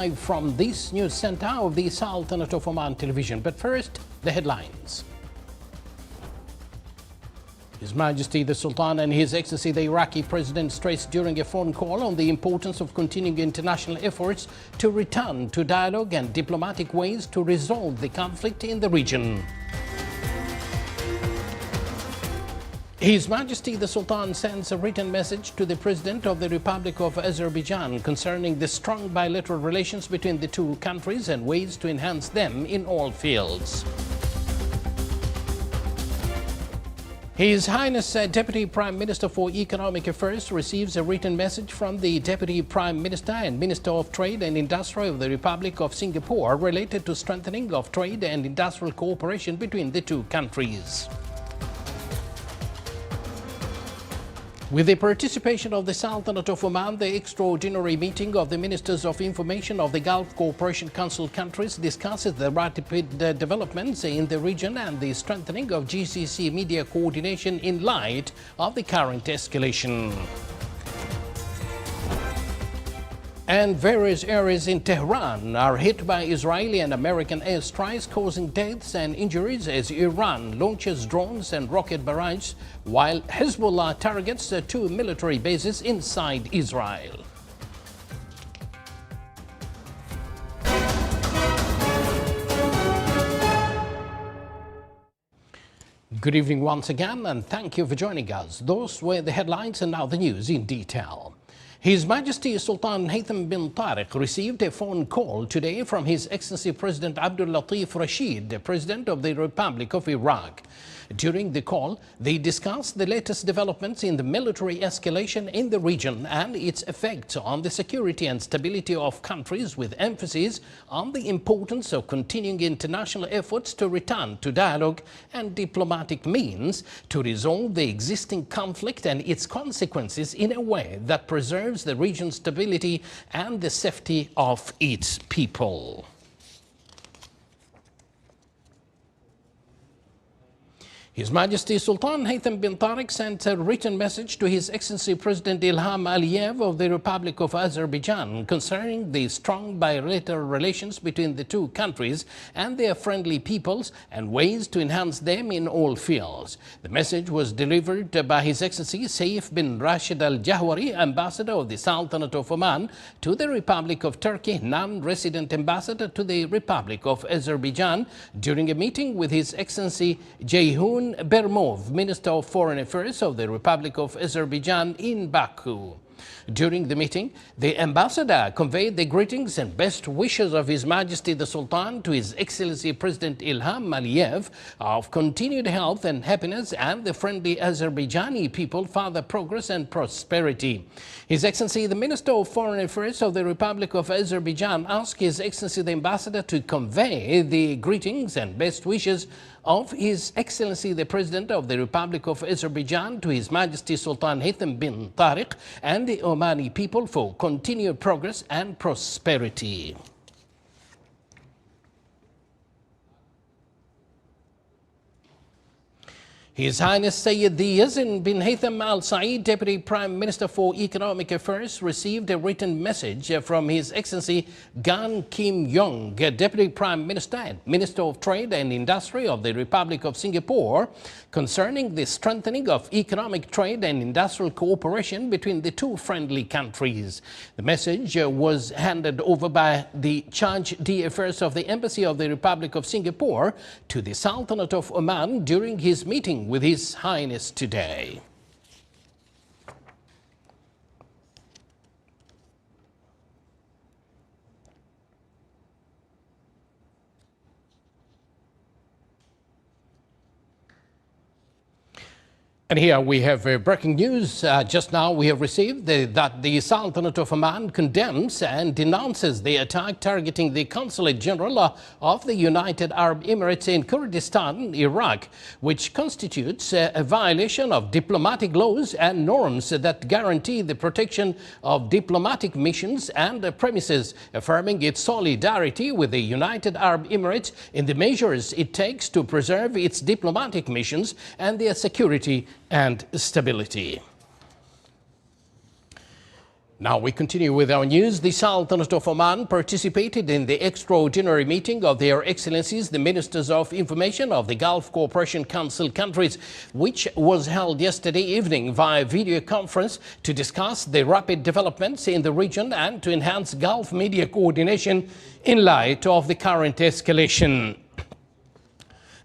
Live from this news center of the Sultanate of Oman television. But first, the headlines. His Majesty the Sultan and His Excellency the Iraqi President stressed during a phone call on the importance of continuing international efforts to return to dialogue and diplomatic ways to resolve the conflict in the region. His Majesty the Sultan sends a written message to the President of the Republic of Azerbaijan concerning the strong bilateral relations between the two countries and ways to enhance them in all fields. His Highness Deputy Prime Minister for Economic Affairs receives a written message from the Deputy Prime Minister and Minister of Trade and Industry of the Republic of Singapore related to strengthening of trade and industrial cooperation between the two countries. With the participation of the Sultanate of Oman, the extraordinary meeting of the Ministers of Information of the Gulf Cooperation Council countries discusses the rapid developments in the region and the strengthening of GCC media coordination in light of the current escalation. And various areas in Tehran are hit by Israeli and American airstrikes, causing deaths and injuries as Iran launches drones and rocket barrages, while Hezbollah targets two military bases inside Israel. Good evening once again, and thank you for joining us. Those were the headlines, and now the news in detail. His Majesty Sultan Haytham bin Tariq received a phone call today from His Excellency President Abdul Latif Rashid, the President of the Republic of Iraq. During the call, they discussed the latest developments in the military escalation in the region and its effects on the security and stability of countries, with emphasis on the importance of continuing international efforts to return to dialogue and diplomatic means to resolve the existing conflict and its consequences in a way that preserves the region's stability and the safety of its people. His Majesty Sultan Haytham bin Tariq sent a written message to His Excellency President Ilham Aliyev of the Republic of Azerbaijan concerning the strong bilateral relations between the two countries and their friendly peoples and ways to enhance them in all fields. The message was delivered by His Excellency Saif bin Rashid Al Jahwari, Ambassador of the Sultanate of Oman to the Republic of Turkey, non-resident ambassador to the Republic of Azerbaijan, during a meeting with His Excellency Ceyhun Bermov, Minister of Foreign Affairs of the Republic of Azerbaijan in Baku. During the meeting, the ambassador conveyed the greetings and best wishes of His Majesty the Sultan to His Excellency President Ilham Aliyev of continued health and happiness, and the friendly Azerbaijani people further progress and prosperity. His Excellency the Minister of Foreign Affairs of the Republic of Azerbaijan asked His Excellency the ambassador to convey the greetings and best wishes of His Excellency the President of the Republic of Azerbaijan to His Majesty Sultan Haytham bin Tariq and the Omani people for continued progress and prosperity. His Highness Sayyid Yazin bin Haytham Al Saeed, Deputy Prime Minister for Economic Affairs, received a written message from His Excellency Gan Kim Yong, Deputy Prime Minister and Minister of Trade and Industry of the Republic of Singapore, concerning the strengthening of economic, trade and industrial cooperation between the two friendly countries. The message was handed over by the Charge d'Affaires of the Embassy of the Republic of Singapore to the Sultanate of Oman during his meeting with His Highness today. And here we have breaking news. Just now we have received that the Sultanate of Oman condemns and denounces the attack targeting the Consulate General of the United Arab Emirates in Kurdistan, Iraq, which constitutes a violation of diplomatic laws and norms that guarantee the protection of diplomatic missions and premises, affirming its solidarity with the United Arab Emirates in the measures it takes to preserve its diplomatic missions and their security and stability. Now we continue with our news. The Sultanate of Oman participated in the extraordinary meeting of Their Excellencies, the Ministers of Information of the Gulf Cooperation Council countries, which was held yesterday evening via video conference to discuss the rapid developments in the region and to enhance Gulf media coordination in light of the current escalation.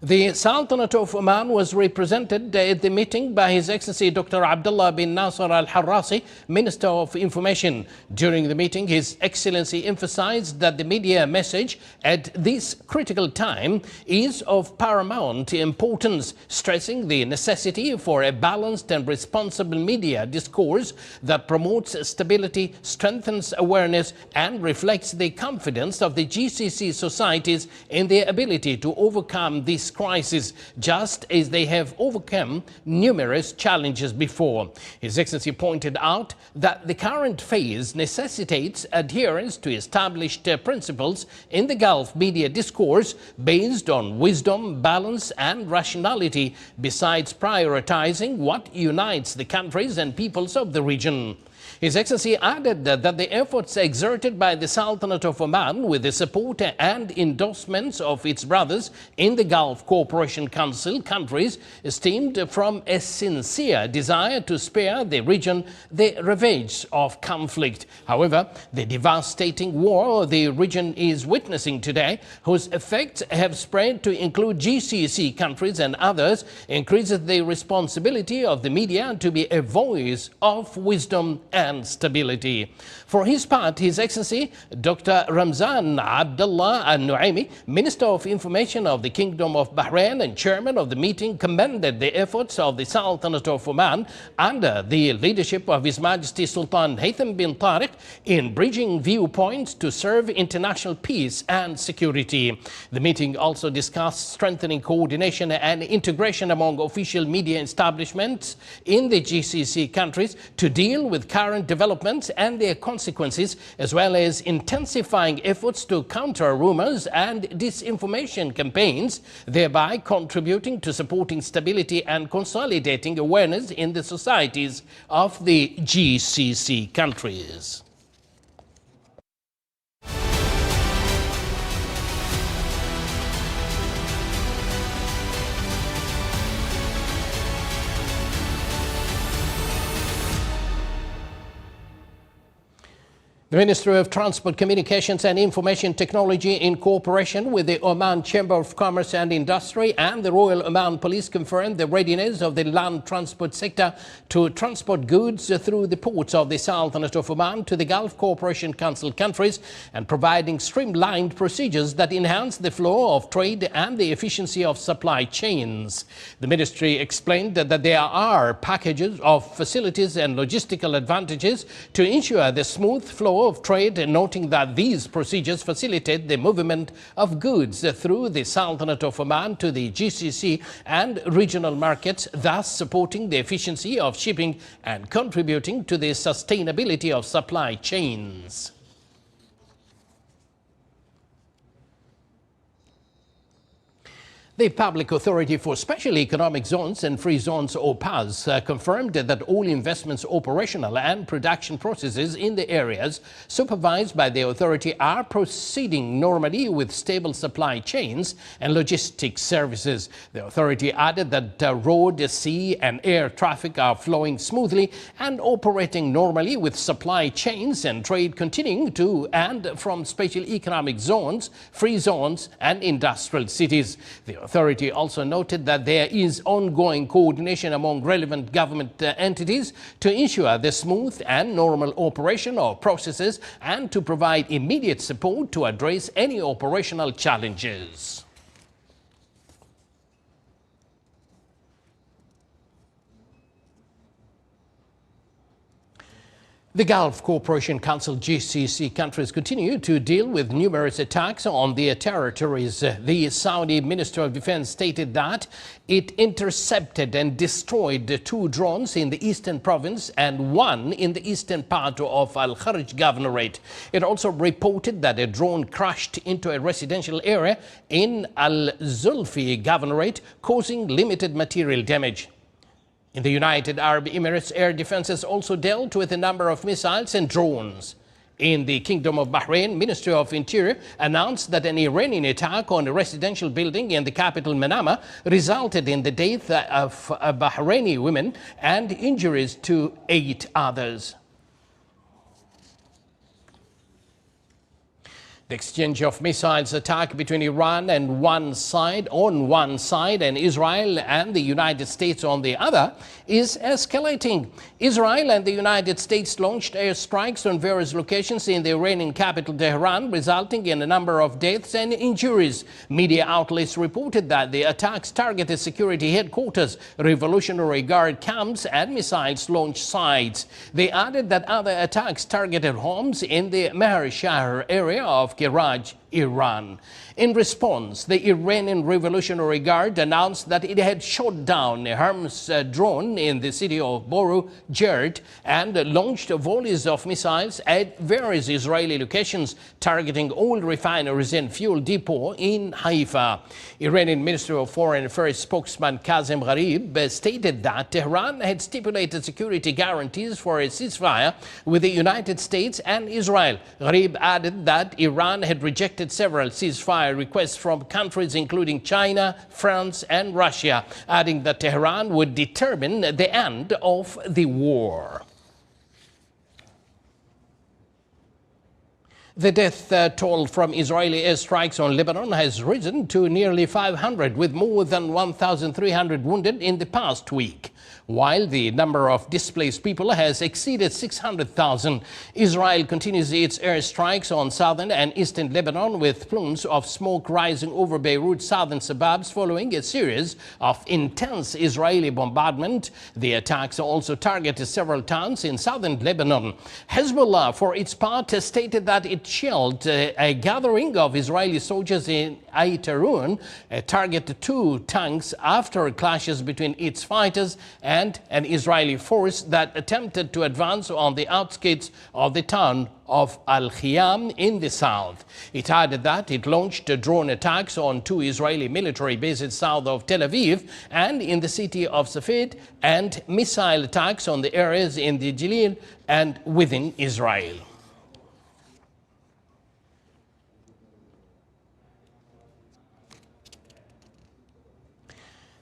The Sultanate of Oman was represented at the meeting by His Excellency Dr. Abdullah bin Nasser al-Harrasi, Minister of Information. During the meeting, His Excellency emphasized that the media message at this critical time is of paramount importance, stressing the necessity for a balanced and responsible media discourse that promotes stability, strengthens awareness, and reflects the confidence of the GCC societies in their ability to overcome this crisis, just as they have overcome numerous challenges before. His Excellency pointed out that the current phase necessitates adherence to established principles in the Gulf media discourse based on wisdom, balance, and rationality, besides prioritizing what unites the countries and peoples of the region. His Excellency added that the efforts exerted by the Sultanate of Oman with the support and endorsements of its brothers in the Gulf Cooperation Council countries stemmed from a sincere desire to spare the region the ravage of conflict. However, the devastating war the region is witnessing today, whose effects have spread to include GCC countries and others, increases the responsibility of the media to be a voice of wisdom and stability. For his part, His Excellency Dr. Ramzan Abdullah Al-Nuaimi, Minister of Information of the Kingdom of Bahrain and Chairman of the meeting, commended the efforts of the Sultanate of Oman under the leadership of His Majesty Sultan Haytham bin Tariq in bridging viewpoints to serve international peace and security. The meeting also discussed strengthening coordination and integration among official media establishments in the GCC countries to deal with current developments and their consequences, as well as intensifying efforts to counter rumors and disinformation campaigns, thereby contributing to supporting stability and consolidating awareness in the societies of the GCC countries. The Ministry of Transport, Communications and Information Technology, in cooperation with the Oman Chamber of Commerce and Industry and the Royal Oman Police, confirmed the readiness of the land transport sector to transport goods through the ports of the Sultanate of Oman to the Gulf Cooperation Council countries, and providing streamlined procedures that enhance the flow of trade and the efficiency of supply chains. The ministry explained that there are packages of facilities and logistical advantages to ensure the smooth flow of trade, noting that these procedures facilitate the movement of goods through the Sultanate of Oman to the GCC and regional markets, thus supporting the efficiency of shipping and contributing to the sustainability of supply chains. The Public Authority for Special Economic Zones and Free Zones, OPAZ, confirmed that all investments, operational and production processes in the areas supervised by the authority are proceeding normally with stable supply chains and logistics services. The authority added that road, sea and air traffic are flowing smoothly and operating normally, with supply chains and trade continuing to and from special economic zones, free zones and industrial cities. The authority also noted that there is ongoing coordination among relevant government entities to ensure the smooth and normal operation of processes and to provide immediate support to address any operational challenges. The Gulf Cooperation Council GCC countries continue to deal with numerous attacks on their territories. The Saudi Minister of Defense stated that it intercepted and destroyed 2 drones in the eastern province and 1 in the eastern part of Al-Kharj Governorate. It also reported that a drone crashed into a residential area in Al-Zulfi Governorate, causing limited material damage. In the United Arab Emirates, air defense has also dealt with a number of missiles and drones. In the Kingdom of Bahrain, Ministry of Interior announced that an Iranian attack on a residential building in the capital Manama resulted in the death of Bahraini women and injuries to 8 others. The exchange of missiles attack between Iran on one side and Israel and the United States on the other is escalating. Israel and the United States launched airstrikes on various locations in the Iranian capital Tehran, resulting in a number of deaths and injuries. Media outlets reported that the attacks targeted security headquarters, Revolutionary Guard camps and missiles launch sites. They added that other attacks targeted homes in the Meher Shahr area of Karaj, Iran. In response, the Iranian Revolutionary Guard announced that it had shot down a Hermes drone in the city of Boru Jerd and launched volleys of missiles at various Israeli locations targeting oil refineries and fuel depot in Haifa. Iranian Ministry of Foreign Affairs spokesman Kazem Gharib stated that Tehran had stipulated security guarantees for a ceasefire with the United States and Israel. Gharib added that Iran had rejected several ceasefire requests from countries including China, France and Russia, adding that Tehran would determine the end of the war. The death toll from Israeli airstrikes on Lebanon has risen to nearly 500, with more than 1,300 wounded in the past week. While the number of displaced people has exceeded 600,000, Israel continues its airstrikes on southern and eastern Lebanon, with plumes of smoke rising over Beirut's southern suburbs following a series of intense Israeli bombardment. The attacks also targeted several towns in southern Lebanon. Hezbollah, for its part, has stated that it shelled a gathering of Israeli soldiers in Aytarun, targeted 2 tanks after clashes between its fighters and an Israeli force that attempted to advance on the outskirts of the town of Al-Khiyam in the south. It added that it launched drone attacks on 2 Israeli military bases south of Tel Aviv and in the city of Safed, and missile attacks on the areas in the Jalil and within Israel.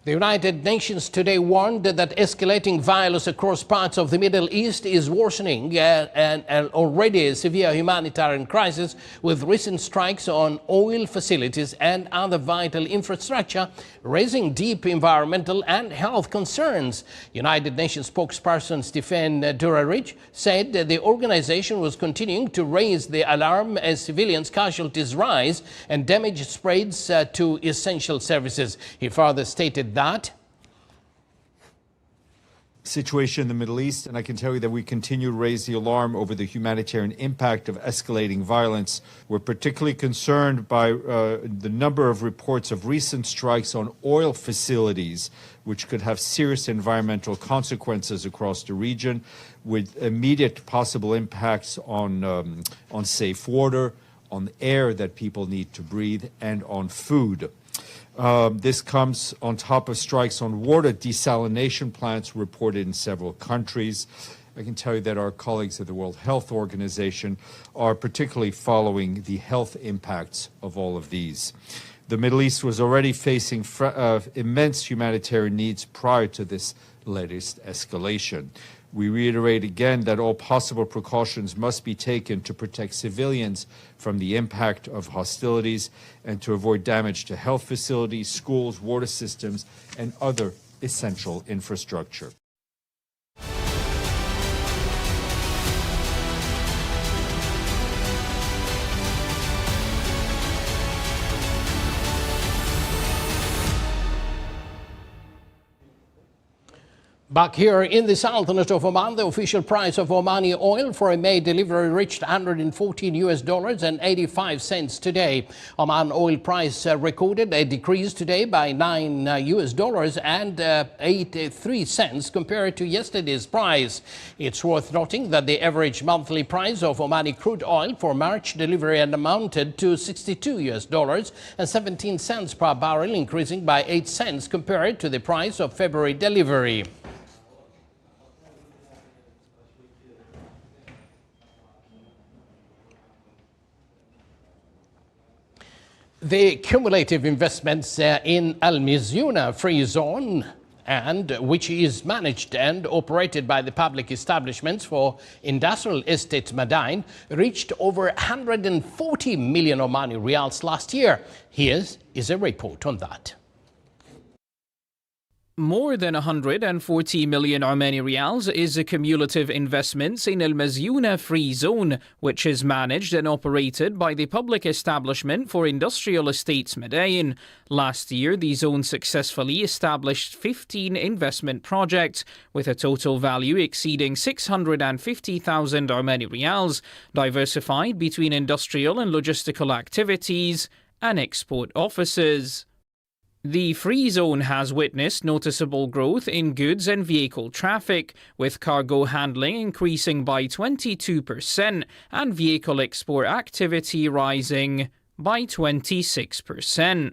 The United Nations today warned that escalating violence across parts of the Middle East is worsening an already severe humanitarian crisis, with recent strikes on oil facilities and other vital infrastructure raising deep environmental and health concerns. United Nations spokesperson Stephen Dujarric said that the organization was continuing to raise the alarm as civilians' casualties rise and damage spreads to essential services. He further stated that situation in the Middle East, and I can tell you that we continue to raise the alarm over the humanitarian impact of escalating violence. We're particularly concerned by the number of reports of recent strikes on oil facilities, which could have serious environmental consequences across the region, with immediate possible impacts on safe water, on air that people need to breathe, and on food. This comes on top of strikes on water desalination plants reported in several countries. I can tell you that our colleagues at the World Health Organization are particularly following the health impacts of all of these. The Middle East was already facing immense humanitarian needs prior to this latest escalation. We reiterate again that all possible precautions must be taken to protect civilians from the impact of hostilities and to avoid damage to health facilities, schools, water systems, and other essential infrastructure. Back here in the Sultanate of Oman, the official price of Omani oil for a May delivery reached $114 and 85 cents today. Oman oil price recorded a decrease today by $9 and 83 cents compared to yesterday's price. It's worth noting that the average monthly price of Omani crude oil for March delivery amounted to $62 and 17 cents per barrel, increasing by 8 cents compared to the price of February delivery. The cumulative investments in Al Mizuna Free Zone, and which is managed and operated by the public establishments for Industrial Estate Madain, reached over 140 million Omani Riyals last year. Here is a report on that. More than 140 million Omani Riyals is a cumulative investment in Al Mizuna Free Zone, which is managed and operated by the public establishment for Industrial Estates Madain. Last year, the zone successfully established 15 investment projects with a total value exceeding 650,000 Omani Riyals, diversified between industrial and logistical activities and export offices. The Free Zone has witnessed noticeable growth in goods and vehicle traffic, with cargo handling increasing by 22% and vehicle export activity rising by 26%.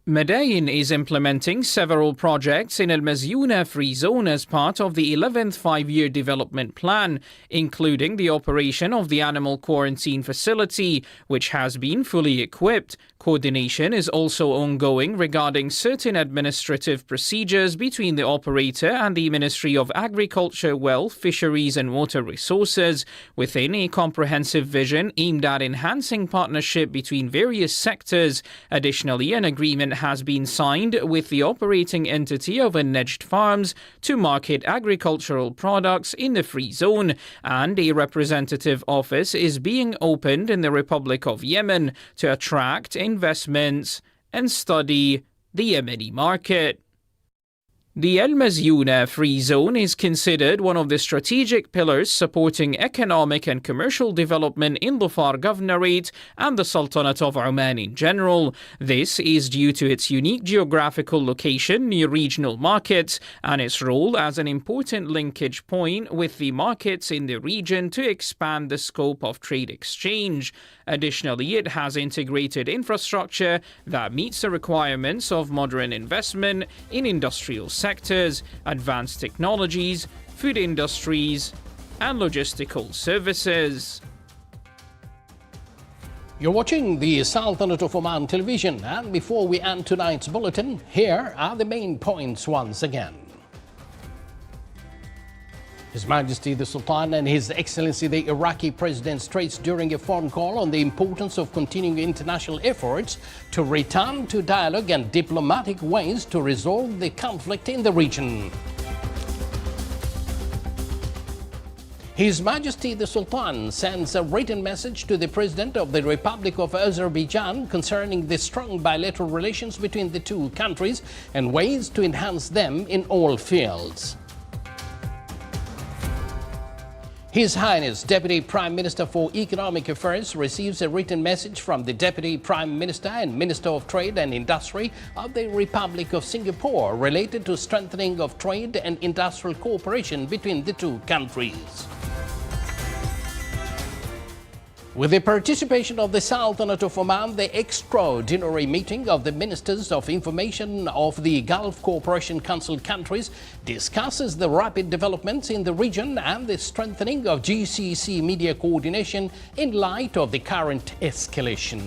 Madain is implementing several projects in Al Mizuna Free Zone as part of the 11th Five-Year Development Plan, including the operation of the animal quarantine facility, which has been fully equipped. Coordination is also ongoing regarding certain administrative procedures between the operator and the Ministry of Agriculture, Wealth, Fisheries and Water Resources, within a comprehensive vision aimed at enhancing partnership between various sectors. Additionally, an agreement has been signed with the operating entity of Ennejd Farms to market agricultural products in the Free Zone, and a representative office is being opened in the Republic of Yemen to attract investments and study the Yemeni market. The Al Mizuna Free Zone is considered one of the strategic pillars supporting economic and commercial development in the Dhofar Governorate and the Sultanate of Oman in general. This is due to its unique geographical location near regional markets and its role as an important linkage point with the markets in the region to expand the scope of trade exchange. Additionally, it has integrated infrastructure that meets the requirements of modern investment in industrial sectors, advanced technologies, food industries, and logistical services. You're watching the Sultanate of Oman television, and before we end tonight's bulletin, here are the main points once again. His Majesty the Sultan and His Excellency the Iraqi President stressed during a phone call on the importance of continuing international efforts to return to dialogue and diplomatic ways to resolve the conflict in the region. His Majesty the Sultan sends a written message to the President of the Republic of Azerbaijan concerning the strong bilateral relations between the two countries and ways to enhance them in all fields. His Highness Deputy Prime Minister for Economic Affairs receives a written message from the Deputy Prime Minister and Minister of Trade and Industry of the Republic of Singapore related to strengthening of trade and industrial cooperation between the two countries. With the participation of the Sultanate of Oman, the extraordinary meeting of the Ministers of Information of the Gulf Cooperation Council countries discusses the rapid developments in the region and the strengthening of GCC media coordination in light of the current escalation.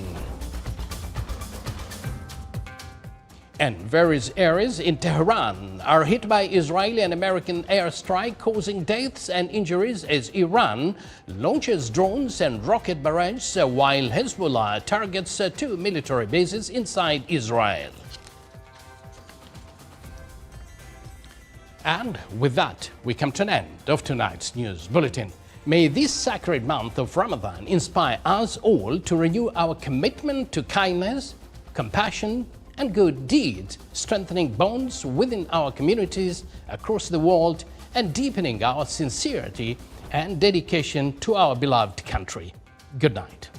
And various areas in Tehran are hit by Israeli and American airstrike, causing deaths and injuries as Iran launches drones and rocket barrages while Hezbollah targets two military bases inside Israel. And with that, we come to an end of tonight's news bulletin. May this sacred month of Ramadan inspire us all to renew our commitment to kindness, compassion, and good deeds, strengthening bonds within our communities across the world and deepening our sincerity and dedication to our beloved country. Good night.